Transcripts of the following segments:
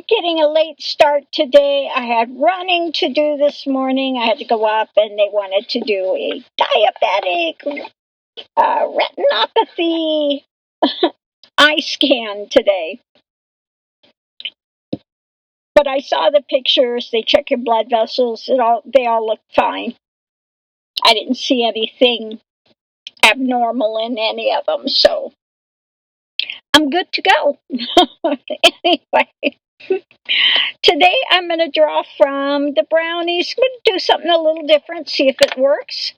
Getting a late start today. I had running to do this morning. I had to go up and they wanted to do a diabetic retinopathy eye scan today. But I saw the pictures. They check your blood vessels. They all look fine. I didn't see anything abnormal in any of them, so I'm good to go. Anyway, today I'm going to draw from the brownies. I'm going to do something a little different, see if it works.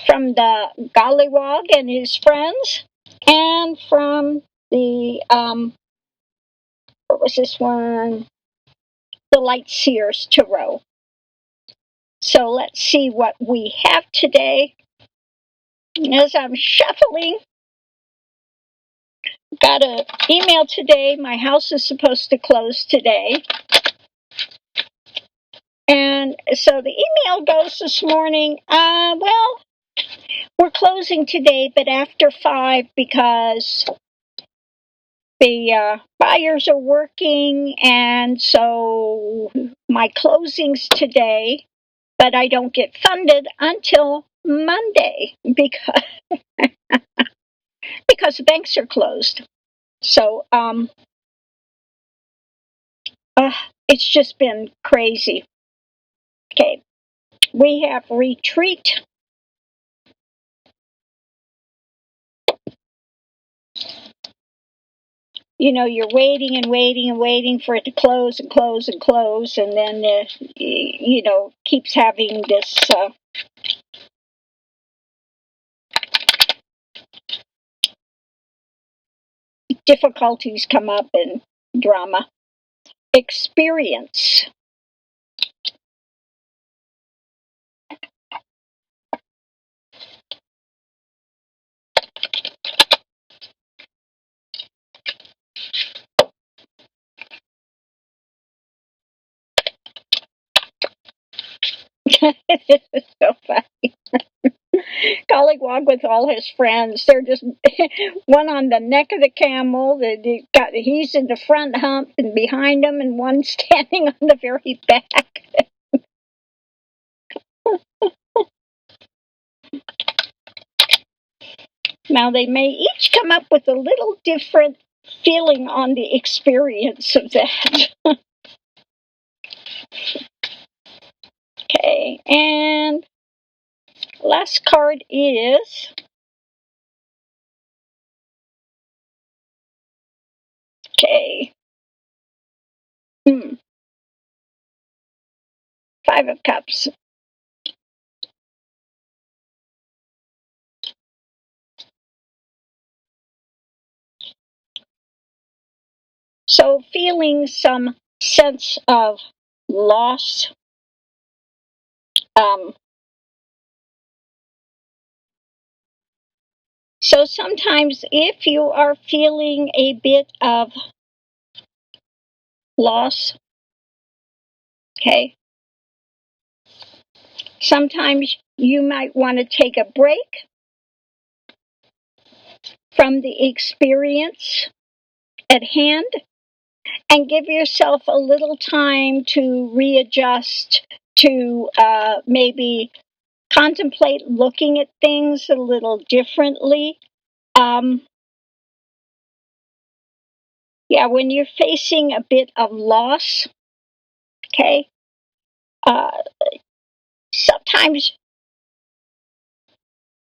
From the Gollywog and his friends, and from the, what was this one? The Light Seers Tarot. So let's see what we have today. As I'm shuffling, got an email today. My house is supposed to close today. And so the email goes this morning, well, we're closing today, but after 5 because the buyers are working, and so my closing's today, but I don't get funded until Monday because because the banks are closed. So it's just been crazy. Okay, we have retreat. You know, you're waiting and waiting and waiting for it to close and close and close, and then keeps having this difficulties come up and drama. Experience. This is so funny. Gollywog with all his friends. They're just one on the neck of the camel. He's in the front hump and behind him, and one standing on the very back. Now they may each come up with a little different feeling on the experience of that. Okay, and last card is okay. 5 of Cups. So feeling some sense of loss. So sometimes if you are feeling a bit of loss, okay, sometimes you might want to take a break from the experience at hand and give yourself a little time to readjust, to maybe contemplate looking at things a little differently. Yeah, when you're facing a bit of loss, okay, sometimes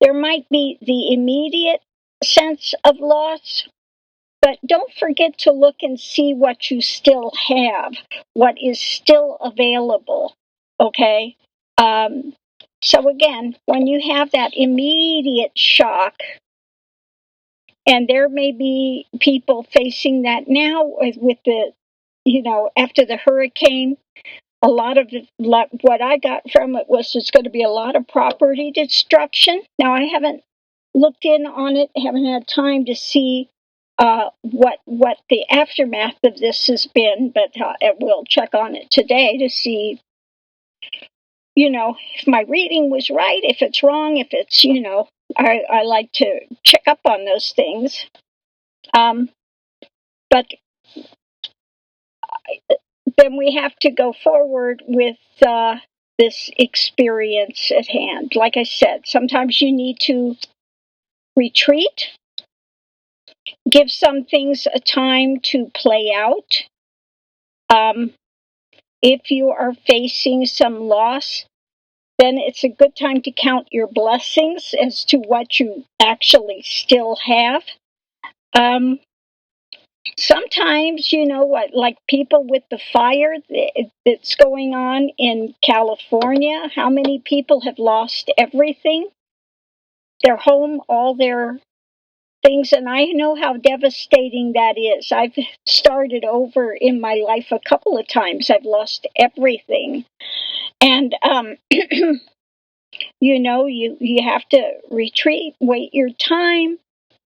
there might be the immediate sense of loss, but don't forget to look and see what you still have, what is still available, okay? So again, when you have that immediate shock, and there may be people facing that now with the, after the hurricane, a lot of what I got from it was there's going to be a lot of property destruction. Now, I haven't looked in on it, haven't had time to see what the aftermath of this has been, but we'll check on it today to see, if my reading was right, if it's wrong, if it's, I like to check up on those things. But then we have to go forward with this experience at hand. Like I said, sometimes you need to retreat, give some things a time to play out. If you are facing some loss, then it's a good time to count your blessings as to what you actually still have. Sometimes, you know what, like people with the fire that's going on in California, how many people have lost everything? Their home, all their things, and I know how devastating that is. I've started over in my life a couple of times. I've lost everything. And, you know, you have to retreat, wait your time,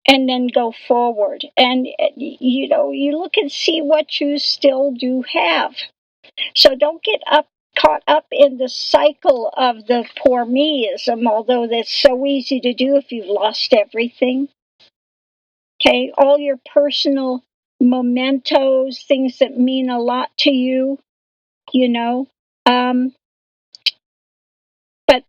and then go forward. And, you know, you look and see what you still do have. So don't get caught up in the cycle of the poor meism, although that's so easy to do if you've lost everything. Okay, all your personal mementos, things that mean a lot to you, you know. But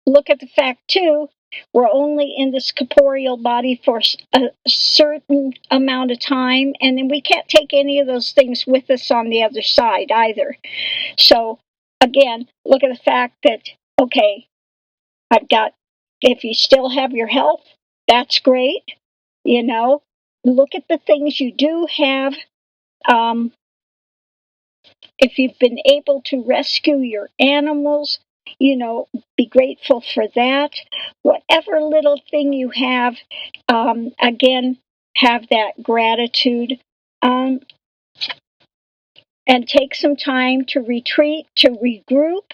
look at the fact, too, we're only in this corporeal body for a certain amount of time, and then we can't take any of those things with us on the other side either. So, again, look at the fact that, okay, if you still have your health, that's great, you know. Look at the things you do have. If you've been able to rescue your animals, you know, be grateful for that. Whatever little thing you have, again, have that gratitude. And take some time to retreat, to regroup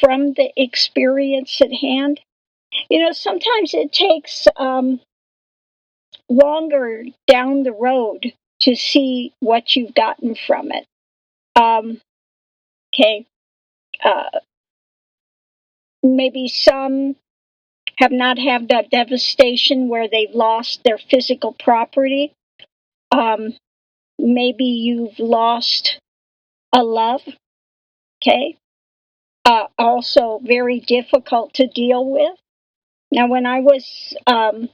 from the experience at hand. You know, sometimes it takes longer down the road to see what you've gotten from it. Okay. Maybe some have not had that devastation where they've lost their physical property. Maybe you've lost a love. Okay. Also very difficult to deal with. Now, when I was my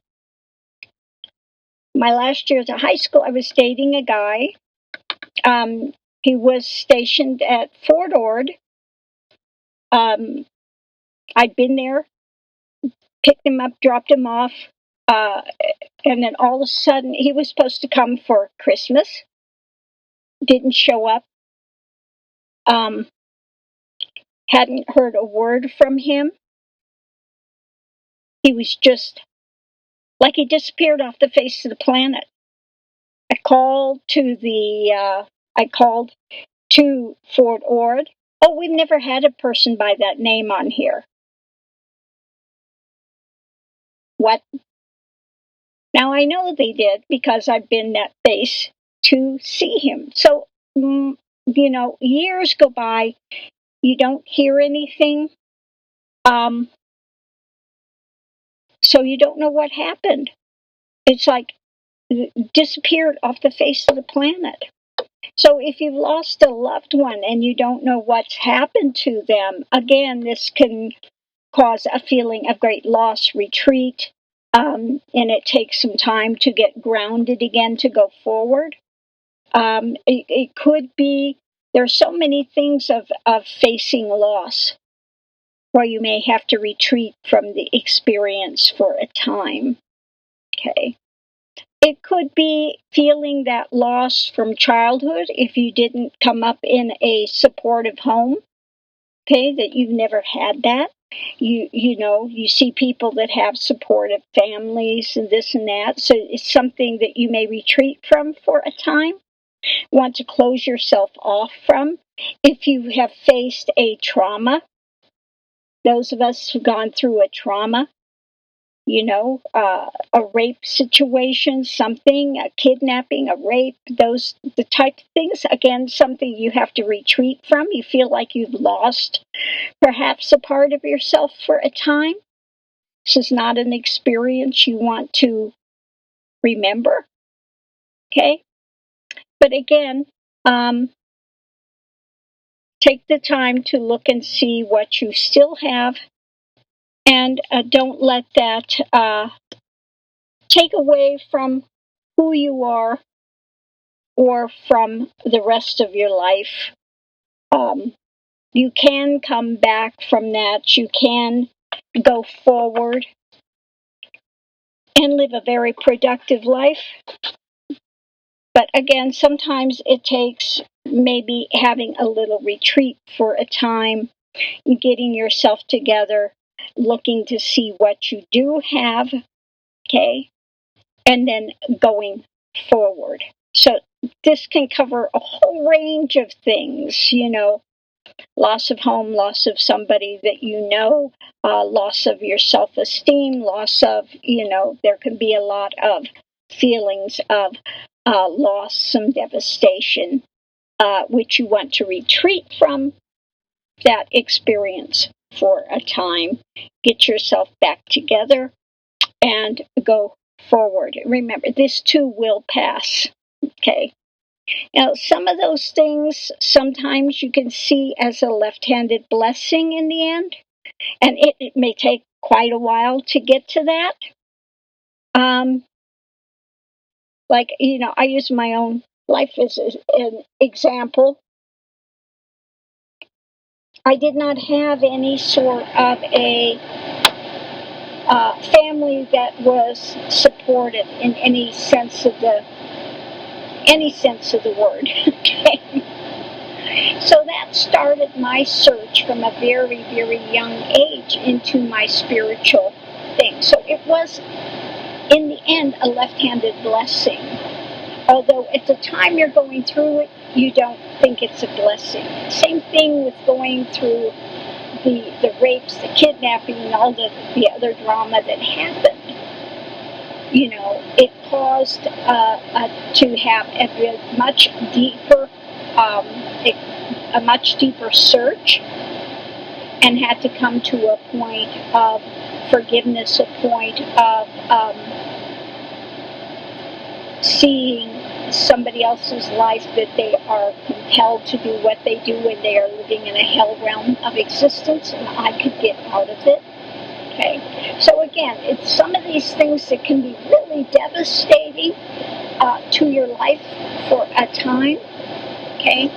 last year at high school, I was dating a guy. He was stationed at Fort Ord. I'd been there, picked him up, dropped him off, and then all of a sudden, he was supposed to come for Christmas. Didn't show up. Hadn't heard a word from him. He was just like he disappeared off the face of the planet. I called to Fort Ord. Oh, we've never had a person by that name on here. What? Now I know they did because I've been at base to see him. So, you know, years go by, you don't hear anything. So you don't know what happened. It's like disappeared off the face of the planet. So if you've lost a loved one and you don't know what's happened to them, again, this can cause a feeling of great loss, retreat, and it takes some time to get grounded again to go forward. It could be, there's so many things of facing loss where you may have to retreat from the experience for a time. Okay. It could be feeling that loss from childhood if you didn't come up in a supportive home, okay, that you've never had that. You know, you see people that have supportive families and this and that, so it's something that you may retreat from for a time, want to close yourself off from. If you have faced a trauma, those of us who've gone through a trauma, you know, a rape situation, something, a kidnapping, a rape, the type of things, again, something you have to retreat from. You feel like you've lost perhaps a part of yourself for a time. This is not an experience you want to remember. Okay? But again, Take the time to look and see what you still have, and don't let that take away from who you are or from the rest of your life. You can come back from that. You can go forward and live a very productive life. But again, sometimes it takes maybe having a little retreat for a time, getting yourself together, looking to see what you do have, okay, and then going forward. So this can cover a whole range of things, loss of home, loss of somebody that you know, loss of your self-esteem, loss of, there can be a lot of feelings of loss, some devastation, which you want to retreat from that experience for a time. Get yourself back together and go forward. Remember, this too will pass, okay? Now, some of those things sometimes you can see as a left-handed blessing in the end, and it may take quite a while to get to that. Like, I use my own life as an example. I did not have any sort of a family that was supportive in any sense of the word. Okay. So that started my search from a very, very young age into my spiritual thing. So it was, in the end, a left-handed blessing. Although at the time you're going through it, you don't think it's a blessing. Same thing with going through the rapes, the kidnapping, and all the other drama that happened. It caused to have a much deeper search, and had to come to a point of forgiveness, a point of seeing somebody else's life that they are compelled to do what they do when they are living in a hell realm of existence, and I could get out of it. Okay, so again, it's some of these things that can be really devastating to your life for a time. Okay,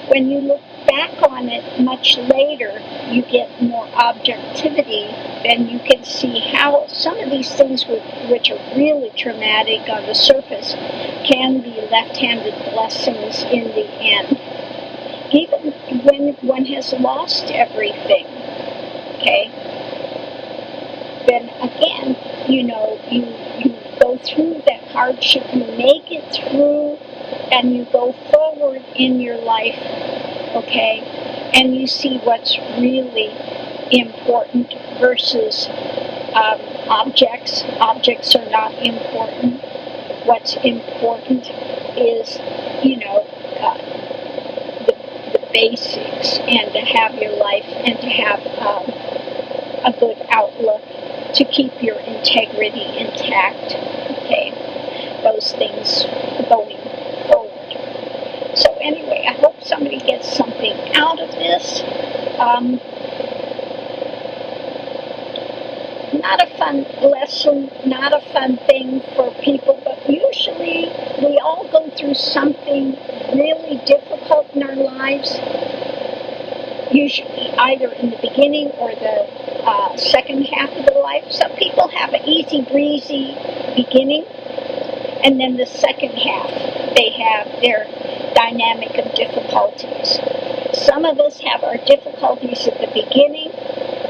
when you look back on it much later, you get more objectivity, and you can see how some of these things which are really traumatic on the surface can be left-handed blessings in the end. Even when one has lost everything, okay, then again, you go through that hardship, you make it through, and you go forward in your life, okay, and you see what's really important versus objects. Objects are not important. What's important is, the basics, and to have your life, and to have a good outlook, to keep your integrity intact, okay, those things going forward. So anyway, I hope somebody gets something out of this. Not a fun lesson, not a fun thing for people, but usually we all go through something really difficult in our lives, usually either in the beginning or the second half of the life. Some people have an easy breezy beginning, and then the second half they have their dynamic of difficulties. Some of us have our difficulties at the beginning,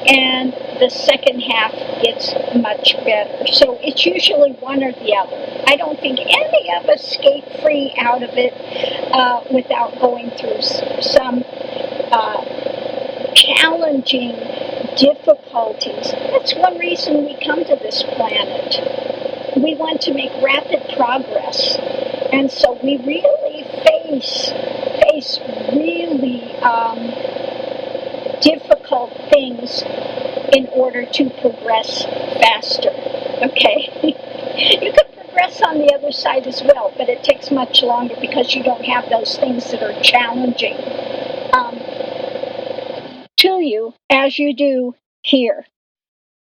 and the second half gets much better. So it's usually one or the other. I don't think any of us skate free out of it without going through some challenging difficulties. That's one reason we come to this planet. We want to make rapid progress, and so we really face really difficult things in order to progress faster. Okay, you could progress progress on the other side as well, but it takes much longer because you don't have those things that are challenging to you as you do here.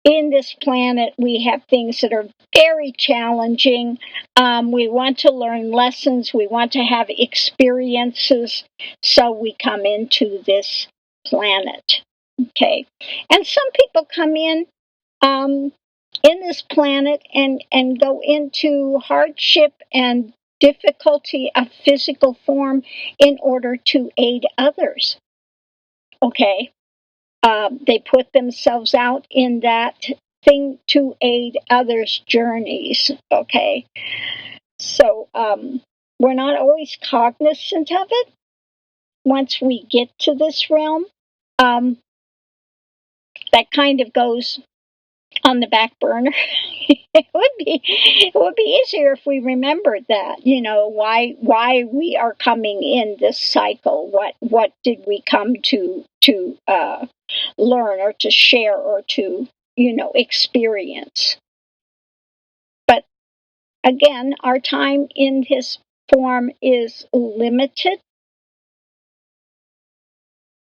In this planet, we have things that are very challenging. We want to learn lessons. We want to have experiences. So we come into this planet. Okay. And some people come in this planet and go into hardship and difficulty of physical form in order to aid others. Okay. They put themselves out in that thing to aid others' journeys. Okay. So we're not always cognizant of it once we get to this realm. That kind of goes on the back burner. It would be easier if we remembered that, why we are coming in this cycle. What did we come to learn or to share or to experience? But again, our time in this form is limited,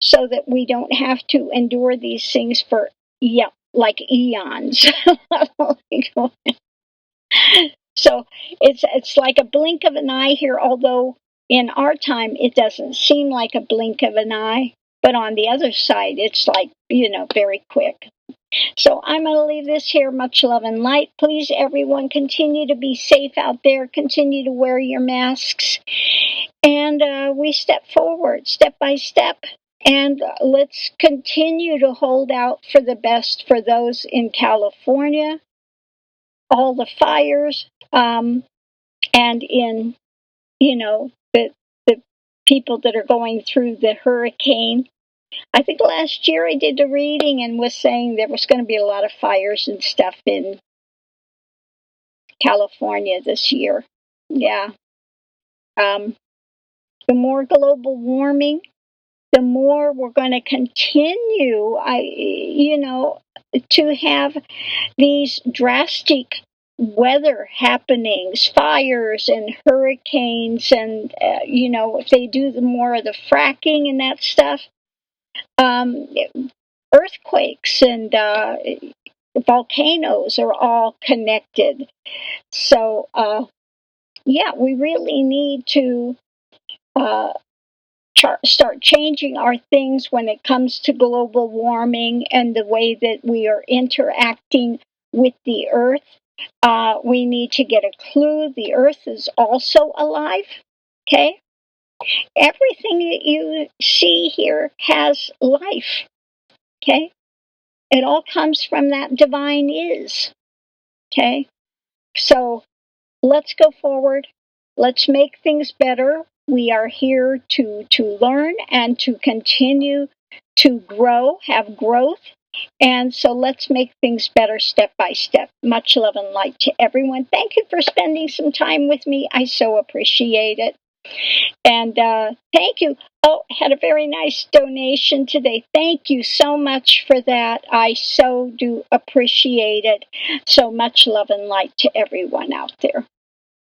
so that we don't have to endure these things for like eons. So it's like a blink of an eye here, although in our time it doesn't seem like a blink of an eye, but on the other side it's like, very quick. So I'm going to leave this here. Much love and light. Please, everyone, continue to be safe out there. Continue to wear your masks. And we step forward, step by step. And let's continue to hold out for the best for those in California, all the fires, and in, the people that are going through the hurricane. I think last year I did a reading and was saying there was going to be a lot of fires and stuff in California this year. Yeah. The more global warming, the more we're going to continue, to have these drastic weather happenings, fires and hurricanes, and if they do more of the fracking and that stuff, earthquakes and volcanoes are all connected. So, we really need to start changing our things when it comes to global warming and the way that we are interacting with the earth. We need to get a clue. The earth is also alive. Okay? Everything that you see here has life. Okay? It all comes from that divine is. Okay? So let's go forward. Let's make things better. We are here to learn and to continue to grow, have growth. And so let's make things better step by step. Much love and light to everyone. Thank you for spending some time with me. I so appreciate it. And thank you. Oh, had a very nice donation today. Thank you so much for that. I so do appreciate it. So much love and light to everyone out there.